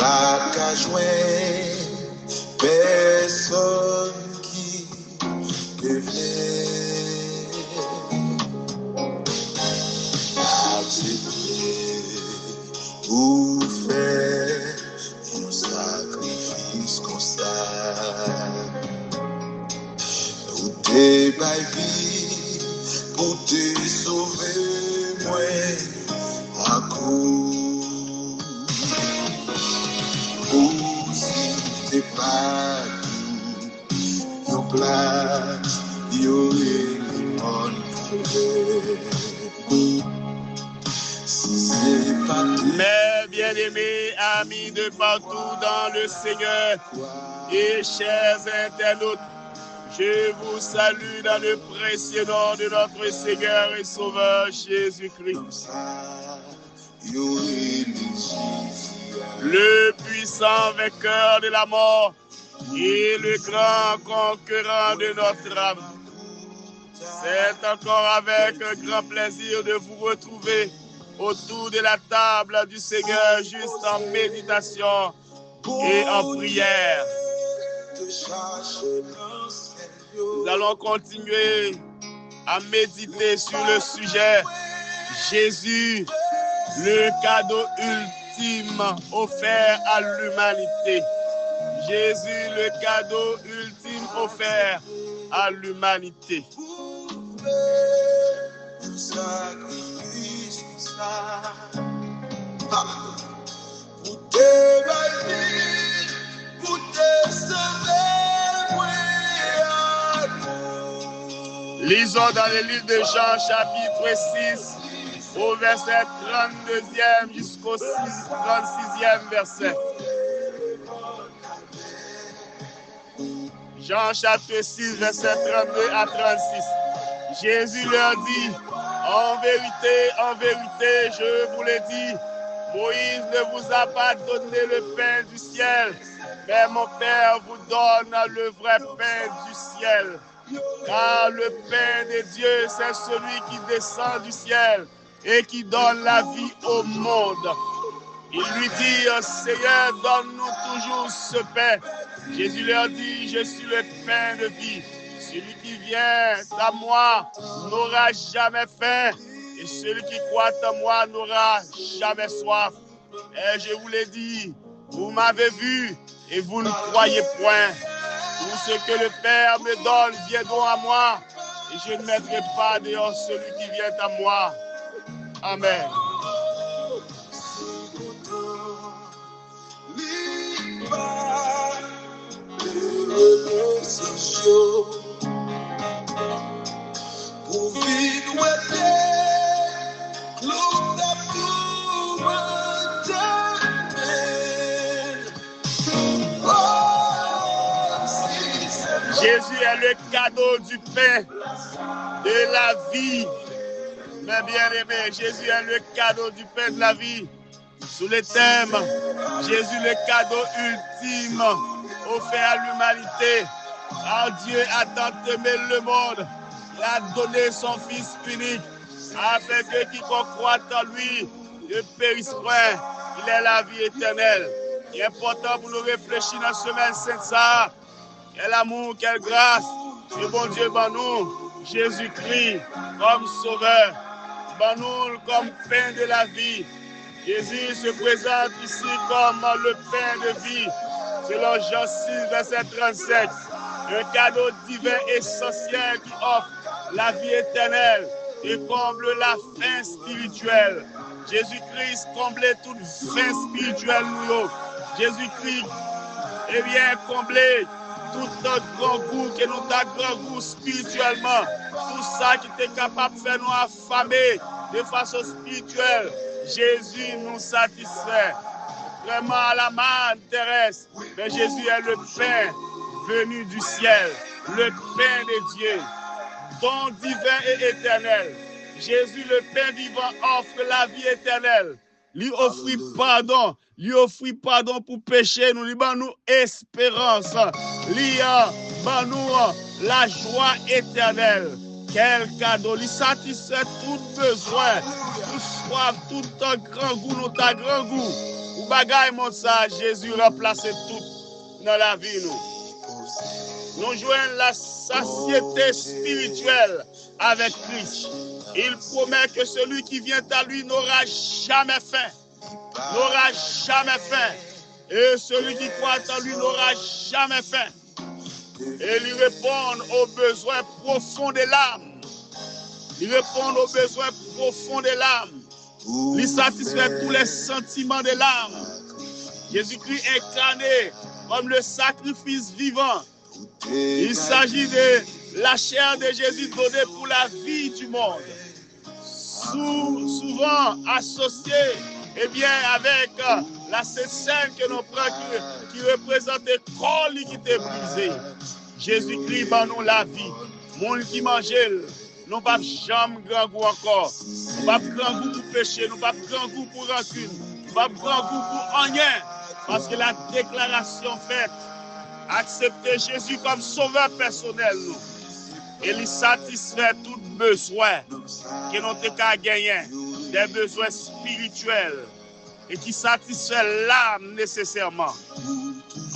pas qu'à jouer, personne qui devait accepter ou faire un sacrifice comme ça. Ou t'es baby pour te sauver, moi, à coup. Ou si t'es pas tout, yon place, yon élément Mes bien-aimés amis de partout dans le Seigneur et chers internautes, je vous salue dans le précieux nom de notre Seigneur et Sauveur Jésus-Christ. Le puissant vainqueur de la mort et le grand conquérant de notre âme. C'est encore avec un grand plaisir de vous retrouver autour de la table du Seigneur, juste en méditation et en prière. Nous allons continuer à méditer sur le sujet Jésus, le cadeau ultime offert à l'humanité. Jésus, le cadeau ultime offert à l'humanité. Lisons dans le livre de Jean, chapitre 6, au verset 32e jusqu'au 36e verset. Jean, chapitre 6, verset 32 à 36. Jésus leur dit, en vérité, je vous l'ai dit, Moïse ne vous a pas donné le pain du ciel, mais mon Père vous donne le vrai pain du ciel. Car le pain de Dieu, c'est celui qui descend du ciel et qui donne la vie au monde. Il lui dit, Seigneur, donne-nous toujours ce pain. Jésus leur dit, je suis le pain de vie. Celui qui vient à moi n'aura jamais faim, et celui qui croit en moi n'aura jamais soif. Et je vous l'ai dit, vous m'avez vu et vous ne croyez point. Tout ce que le Père me donne viendront à moi, et je ne mettrai pas dehors celui qui vient à moi. Amen. Jésus est le cadeau du pain de la vie. Mes bien-aimés, Jésus est le cadeau du pain de la vie. Sous le thème, Jésus le cadeau ultime offert à l'humanité. Car Dieu a tant aimé le monde, il a donné son Fils unique, afin que quiconque croit en lui ne périsse point, il ait la vie éternelle. Il est important pour nous réfléchir dans ce semaine sainte. Quel amour, quelle grâce, et bon Dieu, ben nous, Jésus-Christ comme sauveur, ben nous comme pain de la vie. Jésus se présente ici comme le pain de vie, selon Jean 6, verset 37. Un cadeau divin essentiel qui offre la vie éternelle et comble la faim spirituelle. Jésus-Christ comblait toute faim spirituelle. Jésus-Christ vient combler tout notre grand goût que nous avons grand goût spirituellement. Tout ça qui est capable de faire nous affamer de façon spirituelle. Jésus nous satisfait. Vraiment à la manne terrestre. Mais Jésus est le pain venu du ciel. Le pain de Dieu. Don divin et éternel. Jésus, le pain vivant, offre la vie éternelle. Lui offrit pardon pour pécher, nous lui nous espérance, lui nous la joie éternelle. Quel cadeau, lui satisfait tout besoin, tout soif, tout grand goût, notre grand goût. Ou bagaille mon ça, Jésus remplace tout dans la vie nous. Nous jouons la satiété spirituelle avec Christ. Il promet que celui qui vient à lui n'aura jamais faim. N'aura jamais faim. Et celui qui croit en lui n'aura jamais faim. Et lui répondre aux besoins profonds de l'âme. Il répond aux besoins profonds de l'âme. Il satisfait tous les sentiments de l'âme. Jésus-Christ incarné comme le sacrifice vivant. Il s'agit de la chair de Jésus donnée pour la vie du monde. Souvent associé avec la scène que nous prenons qui représente le corps qui était brisé. Jésus-Christ va nous la vie. Monde qui mange, nous pas jamais grand goût encore. Nous pas grand goût pour péché, nous pas grand goût pour rancune, nous pas grand goût pour rien. Parce que la déclaration faite, accepter Jésus comme sauveur personnel, nous. Et il satisfait tout besoin que nous avons gagné, des besoins spirituels, et qui satisfait l'âme nécessairement.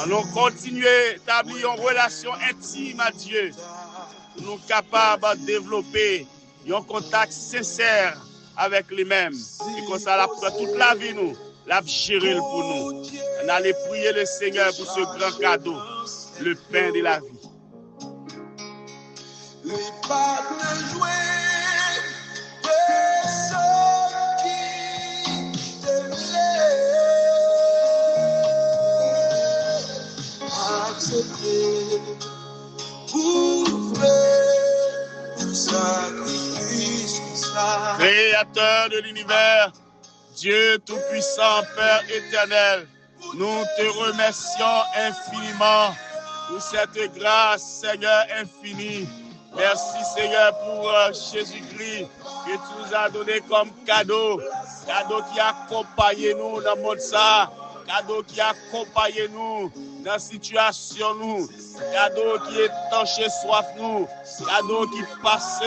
Allons continuer à établir une relation intime à Dieu. Nous sommes capables de développer un contact sincère avec lui-même. Et comme ça, toute la vie, nous, la gérer pour nous. On allait prier le Seigneur pour ce grand cadeau, le pain de la vie. Les pas de jouer de ceux qui t'aimaient. Accepter pour faire du sacrifice comme ça. Créateur de l'univers, Dieu Tout-Puissant, Père éternel, nous te remercions infiniment pour cette grâce, Seigneur, infinie. Merci, Seigneur, pour Jésus-Christ que tu nous as donné comme cadeau. Cadeau qui accompagne nous dans le monde ça. Cadeau qui accompagne nous dans la situation nous. Cadeau qui étanche soif nous. Cadeau qui passe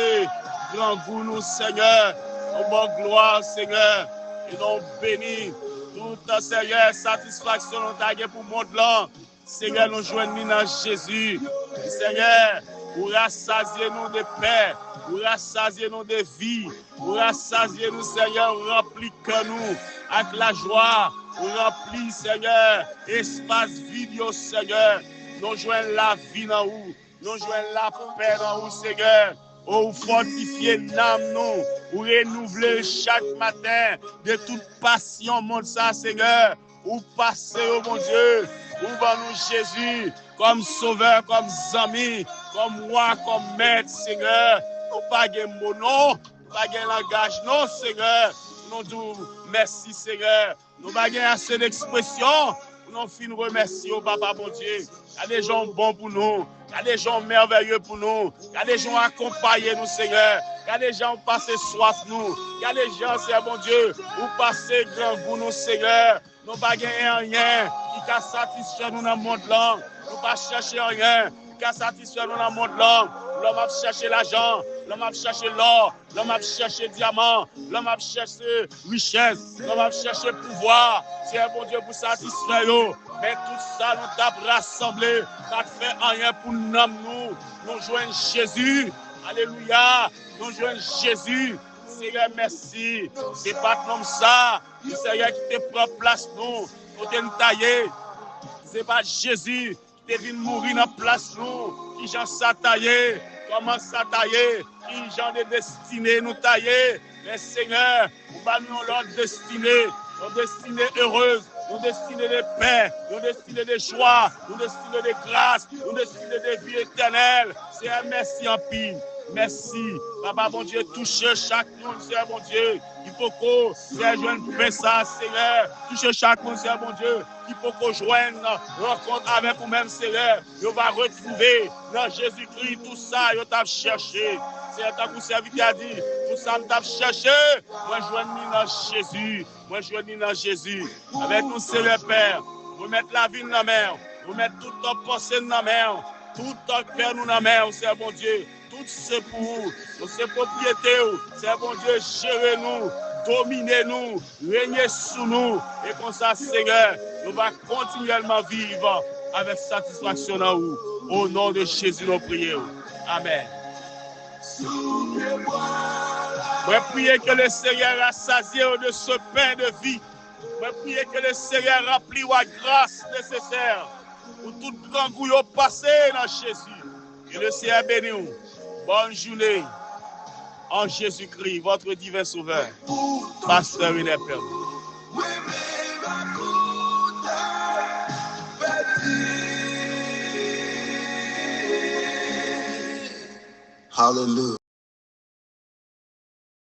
grand goût nous, Seigneur. Nous bon gloire, Seigneur. Et nous bénis. Toute, Seigneur, satisfaction nous taguer pour le monde là. Seigneur, nous joignons dans Jésus. Seigneur, pour rassasier nous de paix, pour rassasier nous de vie, pour rassasier nous, Seigneur, remplis que nous avec la joie, pour remplir, Seigneur, espace vide, Seigneur. Nous joignons la vie dans nous, nous joignons la paix dans nous, Seigneur. Pour fortifier l'âme, nous, pour renouveler chaque matin de toute passion, mon Seigneur, pour passer, oh mon Dieu, pour nous Jésus comme sauveur, comme ami, comme roi, comme maître, Seigneur. Nous pas de mon nom, pas de langage, non, Seigneur. Nous disons merci, Seigneur. Nous pas assez d'expression. Nous finissons remercier au Papa, mon Dieu. Il y a des gens bons pour nous. Il y a des gens merveilleux pour nous. Il y a des gens accompagnés nous, Seigneur. Il y a des gens qui passent soif nous. Il y a des gens, Seigneur, mon Dieu, qui passent grand goût nous, Seigneur. Nous pas rien qui a satisfait nous dans le monde là. Nous pas chercher rien qui a satisfait nous dans le monde là. L'homme a cherché l'argent, l'homme a cherché l'or, l'homme a cherché diamant, l'homme a cherché richesse, l'homme a cherché pouvoir. C'est un bon Dieu pour satisfaire nous. Mais tout ça nous t'a rassemblé, ça ne fait rien pour nous. Nous joignons Jésus. Alléluia. Nous joignons Jésus. Seigneur, merci. C'est pas comme ça. C'est Seigneur qui te prend place nous. Pour te tailler. C'est pas Jésus qui te vient mourir dans place nous. Qui j'en s'est taillé. Comment ça tailler. Qui j'en est destiné nous tailler. Mais Seigneur, nous avons notre destinée. Notre destinée heureuse. Nous destinés de paix, nous destinés de joie, nous destinés de grâce, nous destinés de vie éternelle. C'est un merci en pile. Merci. Papa, bon Dieu, touchez chaque monde, Seigneur, bon Dieu. Il faut qu'on joigne ça, Seigneur. Touchez chaque monde, Seigneur, bon Dieu. Il faut qu'on joigne rencontre avec vous-même, Seigneur. On va retrouver dans Jésus-Christ tout ça, on t'a cherché. C'est un coup serviteur a dit, tout ça, on t'a cherché. Moi, je joigne dans Jésus. Moi, je joigne dans Jésus. Avec nous, Seigneur Père, vous mettez la vie dans la main. Vous mettez toute notre pensée dans la main. Tout notre cœur dans la main, Seigneur, bon Dieu. Tout c'est pour vous, c'est propriété, c'est bon Dieu, gérez-nous, dominer nous, régner sous nous. Et comme ça, Seigneur, nous allons continuellement vivre avec satisfaction dans vous. Au nom de Jésus, nous prions. Amen. Je prie que le Seigneur rassasie de ce pain de vie. Je prie que le Seigneur remplit la grâce nécessaire pour tout grand goût passé dans Jésus. Que le Seigneur bénisse. Bonne journée en Jésus-Christ, votre divin sauveur. Pasteur René Père. Hallelujah.